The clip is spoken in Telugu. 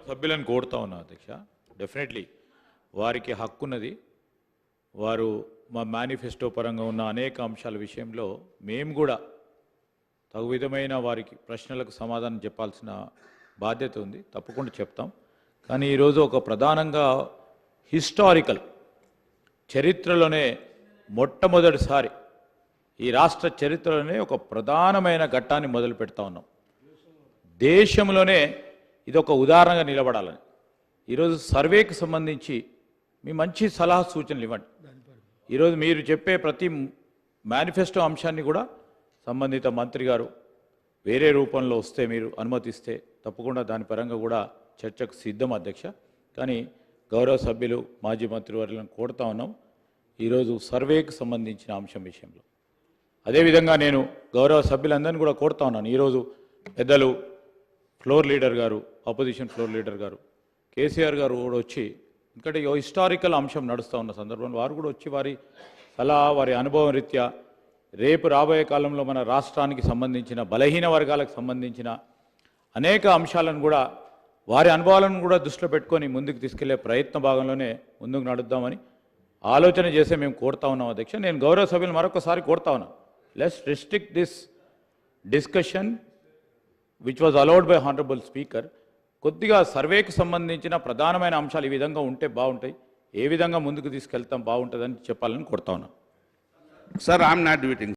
సభ్యులను కోరుతా ఉన్నా అధ్యక్ష. డెఫినెట్లీ వారికి హక్కున్నది. వారు మా మేనిఫెస్టో పరంగా ఉన్న అనేక అంశాల విషయంలో మేము కూడా తగు విధమైన వారికి ప్రశ్నలకు సమాధానం చెప్పాల్సిన బాధ్యత ఉంది. తప్పకుండా చెప్తాం. కానీ ఈరోజు ఒక ప్రధానంగా హిస్టారికల్ చరిత్రలోనే మొట్టమొదటిసారి ఈ రాష్ట్ర చరిత్రలోనే ఒక ప్రధానమైన ఘట్టాన్ని మొదలు పెడతా ఉన్నాం. దేశంలోనే ఇది ఒక ఉదాహరణగా నిలబడాలని ఈరోజు సర్వేకి సంబంధించి మీ మంచి సలహా సూచనలు ఇవ్వండి. ఈరోజు మీరు చెప్పే ప్రతి మేనిఫెస్టో అంశాన్ని కూడా సంబంధిత మంత్రి గారు వేరే రూపంలో వస్తే మీరు అనుమతిస్తే తప్పకుండా దాని పరంగా కూడా చర్చకు సిద్ధం అధ్యక్ష. కానీ గౌరవ సభ్యులు మాజీ మంత్రివర్యులను కోరుతా ఉన్నాం ఈరోజు సర్వేకి సంబంధించిన అంశం విషయంలో. అదేవిధంగా నేను గౌరవ సభ్యులందరినీ కూడా కోరుతా ఉన్నాను. ఈరోజు పెద్దలు ఫ్లోర్ లీడర్ గారు, అపోజిషన్ ఫ్లోర్ లీడర్ గారు కేసీఆర్ గారు కూడా వచ్చి, ఎందుకంటే హిస్టారికల్ అంశం నడుస్తూ ఉన్న సందర్భంలో వారు కూడా వచ్చి వారి సలహా వారి అనుభవం రీత్యా రేపు రాబోయే కాలంలో మన రాష్ట్రానికి సంబంధించిన బలహీన వర్గాలకు సంబంధించిన అనేక అంశాలను కూడా వారి అనుభవాలను కూడా దృష్టిలో పెట్టుకొని ముందుకు తీసుకెళ్లే ప్రయత్న భాగంలోనే ముందుకు నడుద్దామని ఆలోచన చేసే మేము కోరుతా ఉన్నాం అధ్యక్ష. నేను గౌరవ సభ్యులు మరొకసారి కోరుతా ఉన్నాను, let's restrict this discussion which was allowed by honourable speaker. కొద్దిగా సర్వేకి సంబంధించిన ప్రధానమైన అంశాలు ఈ విధంగా ఉంటే బాగుంటాయి, ఏ విధంగా ముందుకు తీసుకెళ్తాం బాగుంటుందని చెప్పాలని కోరుతా ఉన్నాను. Sir, I am not doing.